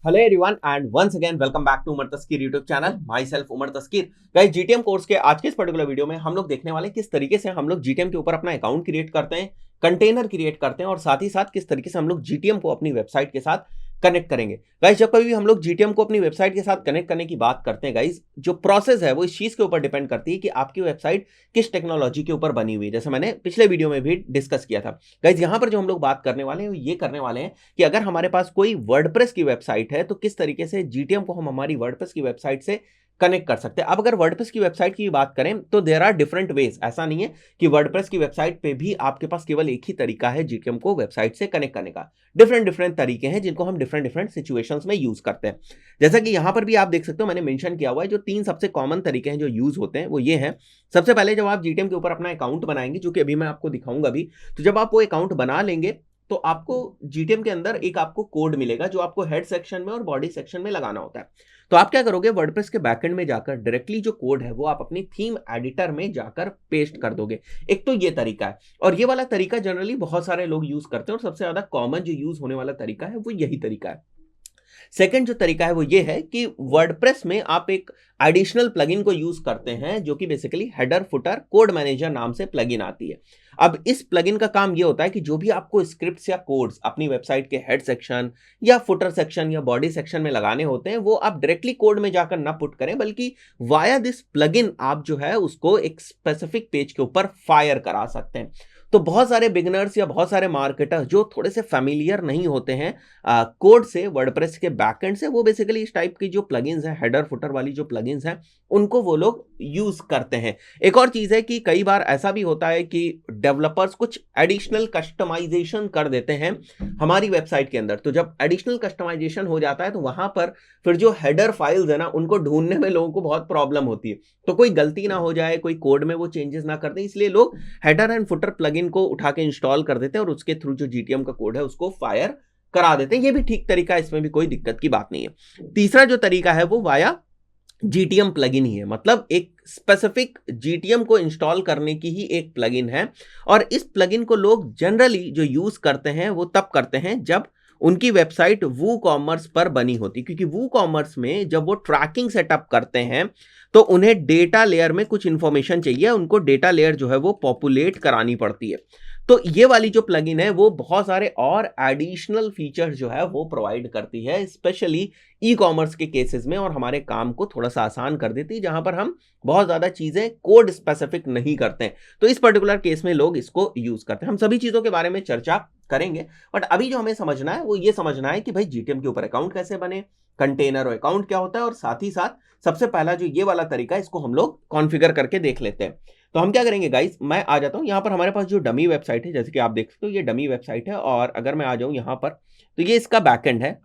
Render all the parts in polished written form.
Hello everyone and once again welcome back to Umar Taskeer YouTube channel myself Umar Taskeer. Guys, GTM course के आज के इस particular video में हम लोग देखने वाले हैं किस तरीके से हम लोग जीटीएम के ऊपर अपना अकाउंट क्रिएट करते हैं, कंटेनर क्रिएट करते हैं और साथ ही साथ किस तरीके से हम लोग जीटीएम को अपनी वेबसाइट के साथ कनेक्ट करेंगे। गाइस, जब कभी भी हम लोग जीटीएम को अपनी वेबसाइट के साथ कनेक्ट करने की बात करते हैं गाइस, जो प्रोसेस है वो इस चीज के ऊपर डिपेंड करती है कि आपकी वेबसाइट किस टेक्नोलॉजी के ऊपर बनी हुई है। जैसे मैंने पिछले वीडियो में भी डिस्कस किया था। गाइस, यहां पर जो हम लोग बात करने वाले हैं वो ये करने वाले हैं कि अगर हमारे पास कोई वर्डप्रेस की वेबसाइट है तो किस तरीके से जीटीएम को हम हमारी वर्डप्रेस की वेबसाइट से कनेक्ट कर सकते हैं। अब अगर वर्डप्रेस की वेबसाइट की बात करें तो देयर आर डिफरेंट वेज। ऐसा नहीं है कि वर्डप्रेस की वेबसाइट पे भी आपके पास केवल एक ही तरीका है जीटीएम को वेबसाइट से कनेक्ट करने का। डिफरेंट डिफरेंट तरीके हैं जिनको हम डिफरेंट डिफरेंट सिचुएशंस में यूज करते हैं। जैसा कि यहां पर भी आप देख सकते हो, मैंने मेंशन किया हुआ है जो तीन सबसे कॉमन तरीके हैं जो यूज होते हैं वो ये हैं। सबसे पहले जब आप जीटीएम के ऊपर अपना अकाउंट बनाएंगे, जो कि अभी मैं आपको दिखाऊंगा भी, तो जब आप वो अकाउंट बना लेंगे तो आपको जीटीएम के अंदर एक आपको कोड मिलेगा जो आपको हेड सेक्शन में और बॉडी सेक्शन में लगाना होता है। तो आप क्या करोगे, वर्डप्रेस के बैकएंड में जाकर डायरेक्टली जो कोड है वो आप अपनी थीम एडिटर में जाकर पेस्ट कर दोगे। एक तो ये तरीका है और ये वाला तरीका जनरली बहुत सारे लोग यूज करते हैं और सबसे ज्यादा कॉमन जो यूज होने वाला तरीका है वो यही तरीका है। सेकंड जो तरीका है वो ये है कि वर्डप्रेस में आप एक एडिशनल प्लगइन को यूज करते हैं जो कि basically header footer code manager नाम से प्लगइन आती है। अब इस प्लगइन का काम ये होता है कि जो भी आपको स्क्रिप्ट्स या कोड्स अपनी वेबसाइट के हेड सेक्शन या फुटर सेक्शन या बॉडी सेक्शन में लगाने होते हैं वो आप डायरेक्टली कोड में जाकर ना पुट करें, बल्कि वाया दिस प्लगइन आप जो है उसको एक स्पेसिफिक पेज के ऊपर फायर करा सकते हैं। तो बहुत सारे बिगनर्स या बहुत सारे मार्केटर्स जो थोड़े से फेमिलियर नहीं होते हैं कोड से, वर्डप्रेस के बैकएंड से, वो बेसिकली इस टाइप की जो प्लगइन्स हैं, हेडर फुटर वाली जो प्लगइन्स हैं, उनको वो लोग यूज करते हैं। एक और चीज है कि कई बार ऐसा भी होता है कि डेवलपर्स कुछ एडिशनल कस्टमाइजेशन कर देते हैं हमारी वेबसाइट के अंदर। तो जब एडिशनल कस्टमाइजेशन हो जाता है तो वहां पर फिर जो हेडर फाइल्स है ना, उनको ढूंढने में लोगों को बहुत प्रॉब्लम होती है। तो कोई गलती ना हो जाए, कोई कोड में वो चेंजेस ना कर दे, इसलिए लोग हेडर एंड फुटर प्लगइन को उठा के इंस्टॉल कर देते हैं और उसके थ्रू जो जीटीएम का कोड है उसको फायर करा देते हैं। ये भी ठीक तरीका है, इसमें भी कोई दिक्कत की बात नहीं है। तीसरा जो तरीका है वो वाया जीटीएम प्लगइन ही है, मतलब एक स्पेसिफिक जीटीएम को इंस्टॉल करने की ही एक प्लगइन है। और इस प्लगइन को लोग जनरली जो यूज करते हैं वो तब करते हैं जब उनकी वेबसाइट वू कॉमर्स पर बनी होती, क्योंकि वू कॉमर्स में जब वो ट्रैकिंग सेटअप करते हैं तो उन्हें डेटा लेयर में कुछ इंफॉर्मेशन चाहिए, उनको डेटा लेयर जो है वो पॉपुलेट करानी पड़ती है। तो ये वाली जो प्लगइन है वो बहुत सारे और एडिशनल फीचर्स जो है वो प्रोवाइड करती है, स्पेशली ई कॉमर्स के केसेस में, और हमारे काम को थोड़ा सा आसान कर देती है जहां पर हम बहुत ज्यादा चीजें कोड स्पेसिफिक नहीं करते हैं। तो इस पर्टिकुलर केस में लोग इसको यूज करते हैं। हम सभी चीजों के बारे में चर्चा करेंगे, बट अभी जो हमें समझना है वो ये समझना है कि भाई जीटीएम के ऊपर अकाउंट कैसे बने, कंटेनर और अकाउंट क्या होता है, और साथ ही साथ सबसे पहला जो ये वाला तरीका है इसको हम लोग कॉन्फ़िगर करके देख लेते हैं। तो हम क्या करेंगे गाइस, मैं आ जाता हूं यहां पर। हमारे पास जो डमी वेबसाइट है, जैसे कि आप देख सकते हो ये डमी वेबसाइट है, और अगर मैं आ जाऊं यहां पर तो ये इसका बैकएंड है।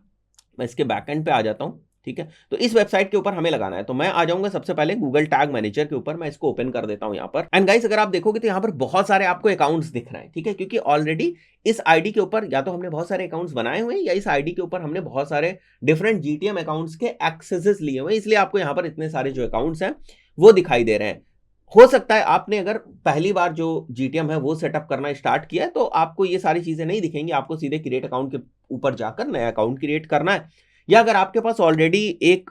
मैं इसके बैकएंड पे आ जाता हूं, ठीक है। तो इस वेबसाइट के ऊपर हमें लगाना है, तो मैं आ जाऊंगा सबसे पहले गूगल टैग मैनेजर के ऊपर। मैं इसको ओपन कर देता हूं यहां पर। एंड गाइस, अगर आप देखोगे तो यहां पर बहुत सारे आपको अकाउंट्स दिख रहे हैं, ठीक है, क्योंकि ऑलरेडी इस आईडी के ऊपर या तो हमने बहुत सारे अकाउंट्स बनाए हुए हैं या इस आईडी के ऊपर हमने बहुत सारे डिफरेंट जीटीएम अकाउंट्स के एक्सेसेस लिए हुए हैं, इसलिए आपको यहां पर इतने सारे जो अकाउंट्स हैं वो दिखाई दे रहे हैं। हो सकता है आपने अगर पहली बार जो जीटीएम है वो सेटअप करना स्टार्ट किया है तो आपको ये सारी चीजें नहीं दिखेंगी, आपको सीधे क्रिएट अकाउंट के ऊपर जाकर नया अकाउंट क्रिएट करना है। या अगर आपके पास ऑलरेडी एक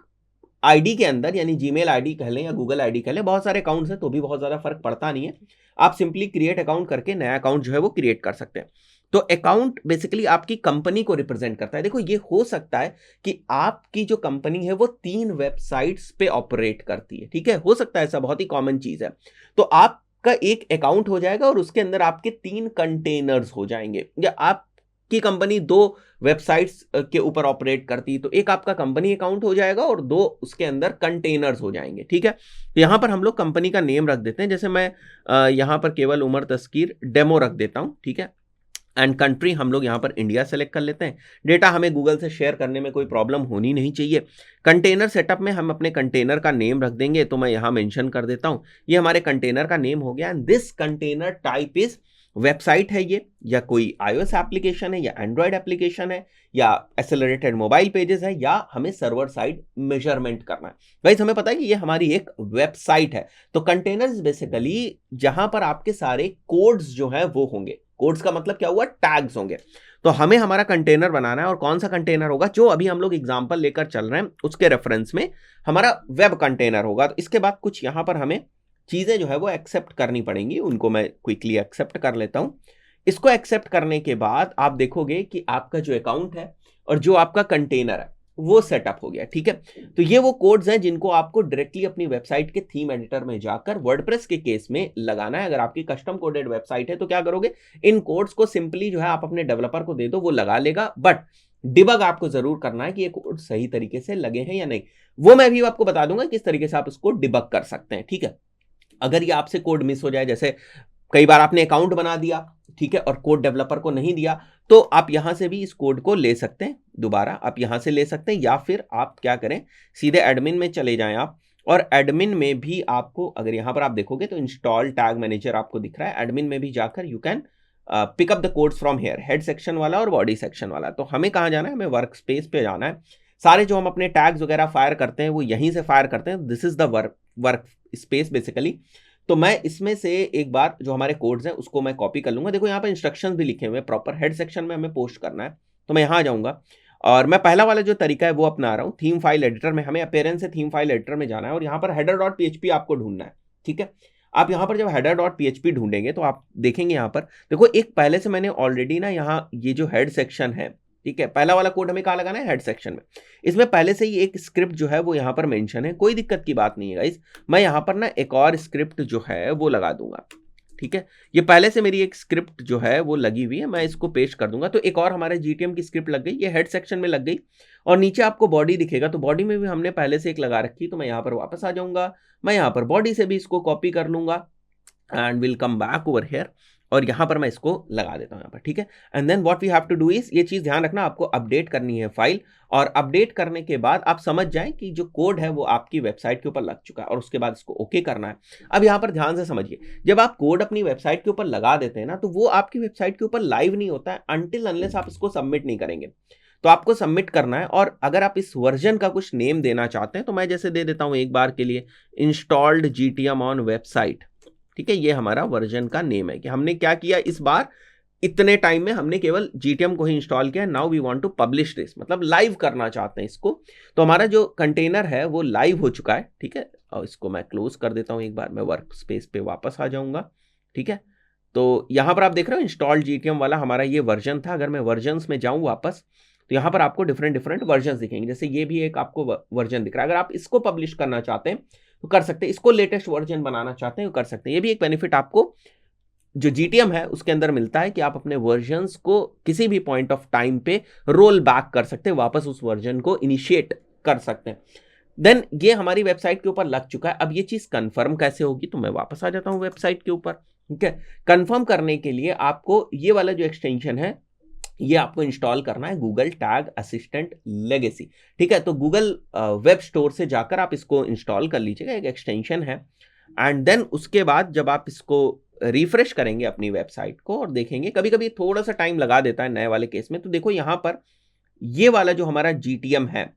आईडी के अंदर, यानी जीमेल आईडी कह लें या गूगल आईडी कह लें, बहुत सारे अकाउंट्स हैं तो भी बहुत ज्यादा फर्क पड़ता नहीं है। आप सिंपली क्रिएट अकाउंट करके नया अकाउंट जो है वो क्रिएट कर सकते हैं। तो अकाउंट बेसिकली आपकी कंपनी को रिप्रेजेंट करता है। देखो, ये हो सकता है कि आपकी जो कंपनी है वो 3 वेबसाइट्स पे ऑपरेट करती है, ठीक है, हो सकता है, ऐसा बहुत ही कॉमन चीज है। तो आपका एक अकाउंट हो जाएगा और उसके अंदर आपके 3 कंटेनर्स हो जाएंगे। या आपकी कंपनी 2 वेबसाइट्स के ऊपर ऑपरेट करती, तो एक आपका कंपनी अकाउंट हो जाएगा और 2 उसके अंदर कंटेनर्स हो जाएंगे, ठीक है। तो यहां पर हम लोग कंपनी का नेम रख देते हैं, जैसे मैं यहां पर केवल उमर तस्कीर डेमो रख देता हूं, ठीक है। एंड कंट्री हम लोग यहाँ पर इंडिया सेलेक्ट कर लेते हैं। डेटा हमें गूगल से शेयर करने में कोई प्रॉब्लम होनी नहीं चाहिए। कंटेनर सेटअप में हम अपने कंटेनर का नेम रख देंगे, तो मैं यहाँ मेंशन कर देता हूँ, ये हमारे कंटेनर का नेम हो गया। And this container type is website है ये, या कोई iOS एप्लीकेशन है, या एंड्रॉयड एप्लीकेशन है, या एक्सेलरेटेड मोबाइल पेजेस है, या हमें सर्वर साइड मेजरमेंट करना है। गाइस, हमें पता है कि ये हमारी एक वेबसाइट है। तो कंटेनर्स बेसिकली जहां पर आपके सारे कोड्स जो हैं वो होंगे, कोड्स का मतलब क्या हुआ, टैग्स होंगे। तो हमें हमारा कंटेनर बनाना है, और कौन सा कंटेनर होगा, जो अभी हम लोग एग्जांपल लेकर चल रहे हैं उसके रेफरेंस में हमारा वेब कंटेनर होगा। तो इसके बाद कुछ यहां पर हमें चीजें जो है वो एक्सेप्ट करनी पड़ेंगी, उनको मैं क्विकली एक्सेप्ट कर लेता हूं। इसको एक्सेप्ट करने के बाद आप देखोगे कि आपका जो अकाउंट है और जो आपका कंटेनर है वो सेटअप हो गया, ठीक है। तो ये वो कोड्स हैं जिनको आपको डायरेक्टली अपनी वेबसाइट के थीम एडिटर में जाकर वर्डप्रेस के केस में लगाना है। अगर आपकी कस्टम कोडेड वेबसाइट है तो क्या करोगे, इन कोड्स को सिंपली जो है आप अपने डेवलपर को दे दो, वो लगा लेगा, बट डिबग आपको जरूर करना है कि ये कोड सही तरीके से लगे हैं या नहीं। वो मैं भी आपको बता दूंगा किस तरीके से आप इसको डिबग कर सकते हैं, ठीक है। अगर ये आपसे कोड मिस हो जाए, जैसे कई बार आपने अकाउंट बना दिया, ठीक है, और कोड डेवलपर को नहीं दिया, तो आप यहां से भी इस कोड को ले सकते हैं, दोबारा आप यहां से ले सकते हैं, या फिर आप क्या करें, सीधे एडमिन में चले जाएं आप, और एडमिन में भी आपको, अगर यहां पर आप देखोगे तो इंस्टॉल टैग मैनेजर आपको दिख रहा है, एडमिन में भी जाकर you can pick up the codes from here, head section वाला और बॉडी सेक्शन वाला। तो हमें कहां जाना है, हमें वर्क स्पेस पे जाना है। सारे जो हम अपने टैग्स वगैरह फायर करते हैं वो यहीं से फायर करते हैं, this is the work space basically. तो मैं इसमें से एक बार जो हमारे कोड्स हैं उसको मैं कॉपी कर लूंगा। देखो यहाँ पर इंस्ट्रक्शंस भी लिखे हुए हैं, प्रॉपर हेड सेक्शन में हमें पोस्ट करना है। तो मैं यहाँ जाऊंगा और मैं पहला वाला जो तरीका है वो अपना रहा हूँ, थीम फाइल एडिटर में, हमें अपीयरेंस से थीम फाइल एडिटर में जाना है और यहाँ पर हेडर डॉट पीएचपी आपको ढूंढना है, ठीक है। आप यहाँ पर जब हेडर डॉट पीएचपी ढूंढेंगे तो आप देखेंगे यहाँ पर देखो, एक पहले से मैंने ऑलरेडी ना यहाँ ये जो हेड सेक्शन है, ठीक है, पहला वाला कोड हमें कहाँ लगाना है, हेड सेक्शन में। इसमें पहले से ही एक स्क्रिप्ट जो है वो यहाँ पर मेंशन है, कोई दिक्कत की बात नहीं है गाइस। मैं यहाँ पर ना एक और स्क्रिप्ट जो है वो लगा दूंगा, ठीक है। ये पहले से मेरी एक स्क्रिप्ट जो है वो लगी हुई है, मैं इसको पेस्ट कर दूंगा। तो एक और हमारे जीटीएम की स्क्रिप्ट लग गई, ये हेड सेक्शन में लग गई, और नीचे आपको बॉडी दिखेगा, तो बॉडी में भी हमने पहले से एक लगा रखी। तो मैं यहाँ पर वापस आ जाऊंगा, मैं यहाँ पर बॉडी से भी इसको कॉपी कर लूंगा and will come back over here, और यहां पर मैं इसको लगा देता हूं यहाँ पर, ठीक है। And then what we have to do is, ये चीज ध्यान रखना, आपको अपडेट करनी है फाइल, और अपडेट करने के बाद आप समझ जाएं कि जो कोड है वो आपकी वेबसाइट के ऊपर लग चुका है, और उसके बाद इसको ओके करना है। अब यहाँ पर ध्यान से समझिए, जब आप कोड अपनी वेबसाइट के ऊपर लगा देते हैं ना, तो वो आपकी वेबसाइट के ऊपर लाइव नहीं होता है अनटिल अनलेस आप इसको सबमिट नहीं करेंगे। तो आपको सबमिट करना है, और अगर आप इस वर्जन का कुछ नेम देना चाहते हैं तो मैं जैसे दे देता हूं एक बार के लिए, इंस्टॉल्ड जीटीएम ऑन वेबसाइट, ठीक है। ये हमारा वर्जन का नेम है कि हमने क्या किया इस बार, इतने टाइम में हमने केवल जीटीएम को ही इंस्टॉल किया, now we want to publish this, मतलब लाइव करना चाहते हैं इसको। तो हमारा जो कंटेनर है वो लाइव हो चुका है, ठीक है। और इसको मैं क्लोज कर देता हूं एक बार, मैं वर्क स्पेस पे वापस आ जाऊंगा, ठीक है। तो यहां पर आप देख रहे हो इंस्टॉल जीटीएम वाला हमारा ये वर्जन था। अगर मैं वर्जन्स में जाऊं वापस, तो यहां पर आपको डिफरेंट डिफरेंट वर्जन दिखेंगे, जैसे ये भी एक आपको वर्जन दिख रहा है। अगर आप इसको पब्लिश करना चाहते हैं तो कर सकते हैं, इसको लेटेस्ट वर्जन बनाना चाहते हैं तो कर सकते हैं। ये भी एक बेनिफिट आपको जो जीटीएम है उसके अंदर मिलता है कि आप अपने वर्जन्स को किसी भी पॉइंट ऑफ टाइम पे रोल बैक कर सकते हैं, वापस उस वर्जन को इनिशिएट कर सकते हैं। देन ये हमारी वेबसाइट के ऊपर लग चुका है। अब ये चीज कंफर्म कैसे होगी, तो मैं वापस आ जाता हूं वेबसाइट के ऊपर, ठीक है। कंफर्म करने के लिए आपको ये वाला जो एक्सटेंशन है ये आपको इंस्टॉल करना है, गूगल टैग असिस्टेंट लेगेसी, ठीक है। तो गूगल वेब स्टोर से जाकर आप इसको इंस्टॉल कर लीजिएगा, एक एक्सटेंशन है। एंड देन उसके बाद जब आप इसको रिफ्रेश करेंगे अपनी वेबसाइट को और देखेंगे, कभी कभी थोड़ा सा टाइम लगा देता है नए वाले केस में, तो देखो यहाँ पर ये वाला जो हमारा जीटीएम है,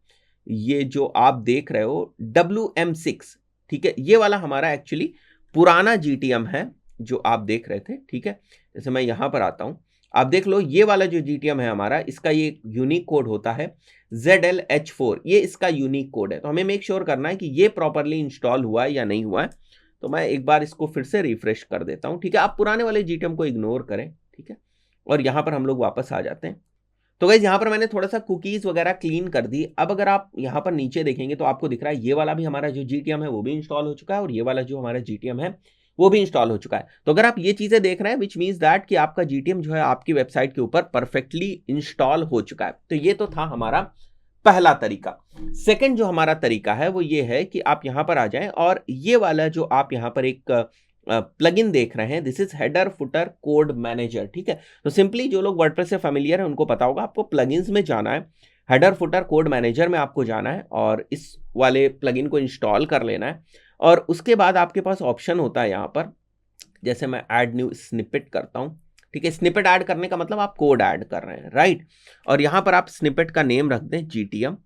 ये जो आप देख रहे हो WM6, ठीक है, ये वाला हमारा एक्चुअली पुराना जीटीएम है जो आप देख रहे थे, ठीक है। जैसे मैं यहां पर आता हूं, आप देख लो ये वाला जो जीटीएम है हमारा, इसका ये यूनिक कोड होता है ZLH4, ये इसका यूनिक कोड है। तो हमें मेक श्योर करना है कि ये प्रॉपरली इंस्टॉल हुआ है या नहीं हुआ है। तो मैं एक बार इसको फिर से रिफ्रेश कर देता हूं, ठीक है। आप पुराने वाले जीटीएम को इग्नोर करें, ठीक है, और यहां पर हम लोग वापस आ जाते हैं। तो गाइस यहाँ पर मैंने थोड़ा सा कुकीज वगैरह क्लीन कर दी। अब अगर आप यहाँ पर नीचे देखेंगे तो आपको दिख रहा है ये वाला भी हमारा जो जीटीएम है वो भी इंस्टॉल हो चुका है, और ये वाला जो हमारा जीटीएम है वो भी इंस्टॉल हो चुका है। तो अगर आप ये चीजें देख रहे हैं, विच मीन्स दैट कि आपका जीटीएम जो है आपकी वेबसाइट के ऊपर परफेक्टली इंस्टॉल हो चुका है। तो ये तो था हमारा पहला तरीका। सेकंड जो हमारा तरीका है वो ये है कि आप यहां पर आ जाएं, और ये वाला जो आप यहां पर एक प्लगइन देख रहे हैं, this is header footer code manager, ठीक है। तो सिंपली जो लोग वर्डप्रेस से फेमिलियर है उनको पता होगा, आपको प्लगइन्स में जाना है, हेडर फुटर कोड मैनेजर में आपको जाना है, और इस वाले प्लगइन को इंस्टॉल कर लेना है। और उसके बाद आपके पास ऑप्शन होता है यहाँ पर, जैसे मैं ऐड न्यू स्निपेट करता हूँ, ठीक है। स्निपेट ऐड करने का मतलब आप कोड ऐड कर रहे हैं, राइट। और यहाँ पर आप स्निपेट का नेम रख दें जीटीएम,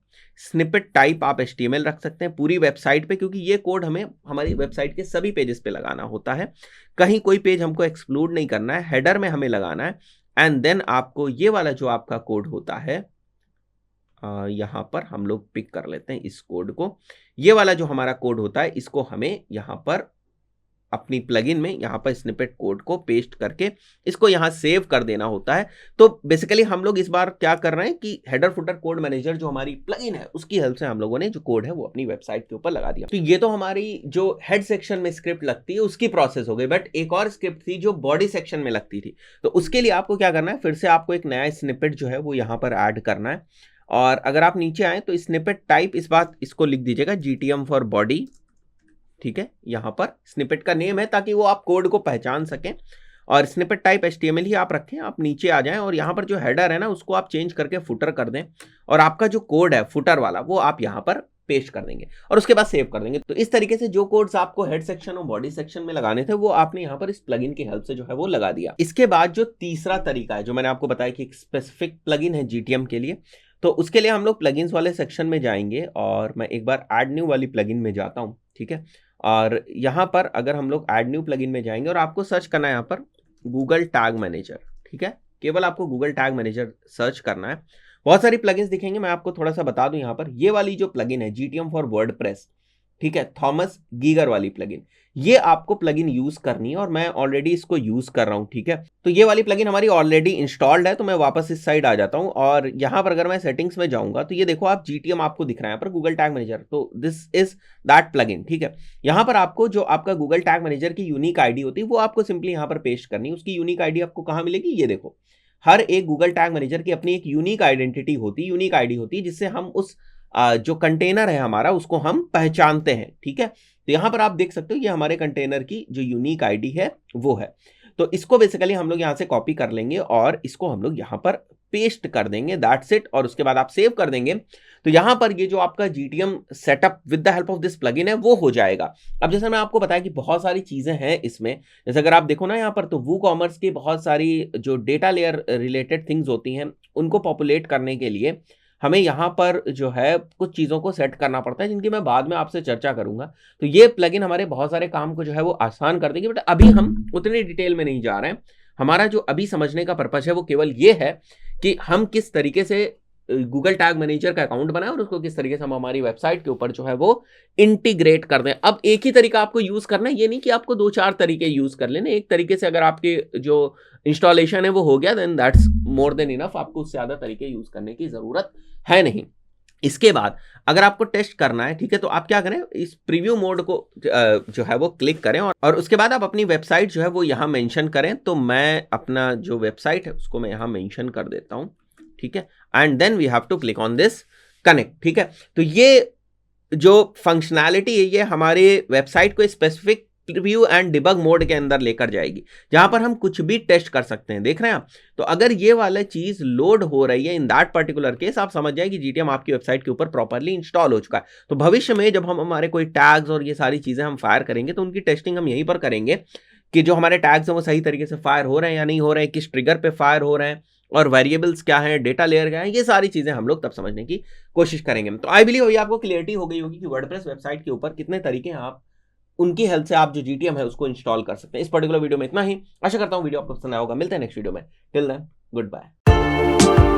स्निपेट टाइप आप HTML रख सकते हैं पूरी वेबसाइट पे, क्योंकि ये कोड हमें हमारी वेबसाइट के सभी पेजेस पे लगाना होता है, कहीं कोई पेज हमको एक्सक्लूड नहीं करना है, हेडर में हमें लगाना है। एंड देन आपको ये वाला जो आपका कोड होता है, यहाँ पर हम लोग पिक कर लेते हैं इस कोड को, ये वाला जो हमारा कोड होता है इसको हमें यहाँ पर अपनी प्लगइन में यहाँ पर स्निपेट कोड को पेस्ट करके इसको यहाँ सेव कर देना होता है। तो बेसिकली हम लोग इस बार क्या कर रहे हैं कि हेडर फुटर कोड मैनेजर जो हमारी प्लगइन है उसकी हेल्प से हम लोगों ने जो कोड है वो अपनी वेबसाइट के ऊपर लगा दिया। तो ये तो हमारी जो हेड सेक्शन में स्क्रिप्ट लगती है उसकी प्रोसेस हो गई, बट एक और स्क्रिप्ट थी जो बॉडी सेक्शन में लगती थी। तो उसके लिए आपको क्या करना है, फिर से आपको एक नया स्निपेट जो है वो यहाँ पर ऐड करना है। और अगर आप नीचे आए तो स्निपेट टाइप इस बात इसको लिख दीजिएगा GTM फॉर बॉडी, ठीक है। यहां पर स्निपेट का नेम है ताकि वो आप कोड को पहचान सकें, और स्निपेट टाइप HTML ही आप रखें। आप नीचे आ जाएं और यहां पर जो हेडर है ना उसको आप चेंज करके फुटर कर दें, और आपका जो कोड है फुटर वाला वो आप यहां पर पेस्ट कर देंगे और उसके बाद सेव कर देंगे। तो इस तरीके से जो कोड्स आपको हेड सेक्शन और बॉडी सेक्शन में लगाने थे वो आपने यहाँ पर इस प्लगइन की हेल्प से जो है वो लगा दिया। इसके बाद जो तीसरा तरीका है, जो मैंने आपको बताया कि एक स्पेसिफिक प्लगइन है GTM के लिए, तो उसके लिए हम लोग प्लगइन्स वाले सेक्शन में जाएंगे और मैं एक बार ऐड न्यू वाली प्लगइन में जाता हूँ, ठीक है। और यहाँ पर अगर हम लोग ऐड न्यू प्लगइन में जाएंगे और आपको सर्च करना है यहाँ पर गूगल टैग मैनेजर, ठीक है। केवल आपको गूगल टैग मैनेजर सर्च करना है, बहुत सारी प्लगइन्स दिखेंगे। मैं आपको थोड़ा सा बता दूं, यहाँ पर ये वाली जो प्लगइन है GTM फॉर वर्डप्रेस, ठीक है, थॉमस गीगर वाली प्लगइन, ये आपको प्लगइन यूज करनी है और मैं ऑलरेडी इसको यूज कर रहा हूं, ठीक है। तो ये वाली प्लगइन हमारी ऑलरेडी इंस्टॉल्ड है, तो मैं वापस इस साइड आ जाता हूं और यहां पर अगर मैं सेटिंग्स में जाऊंगा तो ये देखो आप GTM आपको दिख रहा है यहाँ पर गूगल टैग मैनेजर, तो दिस इज दैट प्लगइन, ठीक है। यहां पर आपको जो आपका गूगल टैग मैनेजर की यूनिक आईडी होती है वो आपको सिंपली यहां पर पेस्ट करनी है। उसकी यूनिक आईडी आपको कहां मिलेगी, ये देखो, हर एक गूगल टैग मैनेजर की अपनी एक यूनिक आइडेंटिटी होती है, यूनिक आईडी होती है, जिससे हम उस जो कंटेनर है हमारा उसको हम पहचानते हैं, ठीक है। तो यहां पर आप देख सकते हो ये हमारे कंटेनर की जो यूनिक आईडी है वो है। तो इसको बेसिकली हम लोग यहां से कॉपी कर लेंगे और इसको हम लोग यहां पर पेस्ट कर देंगे, दैट्स इट। और उसके बाद आप सेव कर देंगे तो यहां पर ये जो आपका GTM setup with the help of this plugin है वो हो जाएगा। अब जैसे मैं आपको बताया कि बहुत सारी चीजें हैं इसमें, जैसे अगर आप देखो ना यहाँ पर, तो WooCommerce की बहुत सारी जो डेटा लेयर रिलेटेड थिंग्स होती हैं उनको पॉपुलेट करने के लिए हमें यहाँ पर जो है कुछ चीज़ों को सेट करना पड़ता है, जिनकी मैं बाद में आपसे चर्चा करूंगा। तो ये प्लगइन हमारे बहुत सारे काम को जो है वो आसान कर देगी, बट अभी हम उतनी डिटेल में नहीं जा रहे हैं। हमारा जो अभी समझने का पर्पस है वो केवल ये है कि हम किस तरीके से गूगल टैग मैनेजर का अकाउंट बनाए और उसको किस तरीके से हम हमारी वेबसाइट के ऊपर जो है वो इंटीग्रेट कर दें। अब एक ही तरीका आपको यूज करना है, ये नहीं कि आपको 2-4 तरीके यूज कर लेने। एक तरीके से अगर आपके जो इंस्टॉलेशन है वो हो गया, then that's more than enough, आपको उससे ज्यादा तरीके यूज करने की जरूरत है नहीं। इसके बाद अगर आपको टेस्ट करना है, ठीक है, तो आप क्या करें, इस प्रीव्यू मोड को जो है वो क्लिक करें और उसके बाद आप अपनी वेबसाइट जो है वो यहाँ मेंशन करें। तो मैं अपना जो वेबसाइट है उसको मैं यहाँ मेंशन कर देता हूँ, ठीक है। And then we have to click on this connect, ठीक है। तो ये जो फंक्शनैलिटी है ये हमारे वेबसाइट को specific preview and debug mode के अंदर लेकर जाएगी, जहां पर हम कुछ भी टेस्ट कर सकते हैं। देख रहे हैं आप, तो अगर ये वाला चीज लोड हो रही है इन दैट पर्टिकुलर केस, आप समझ जाए कि GTM आपकी वेबसाइट के ऊपर प्रॉपर्ली इंस्टॉल हो चुका है। तो भविष्य में जब हम हमारे कोई टैग्स और ये सारी चीजें हम फायर करेंगे तो उनकी टेस्टिंग हम यहीं पर करेंगे कि जो हमारे टैग्स हैं वो सही तरीके से फायर हो रहे हैं या नहीं हो रहे हैं, किस ट्रिगर पे फायर हो रहे हैं, और वेरिएबल्स क्या है, डेटा लेयर क्या है, ये सारी चीजें हम लोग तब समझने की कोशिश करेंगे। तो आई बिलीव ये आपको क्लियरिटी हो गई होगी कि वर्डप्रेस वेबसाइट के ऊपर कितने तरीके हैं, आप उनकी हेल्प से आप जो GTM है उसको इंस्टॉल कर सकते हैं। इस पर्टिकुलर वीडियो में इतना ही, आशा करता हूं वीडियो आपको पसंद आया होगा। मिलते हैं नेक्स्ट वीडियो में, टिल देन गुड बाय।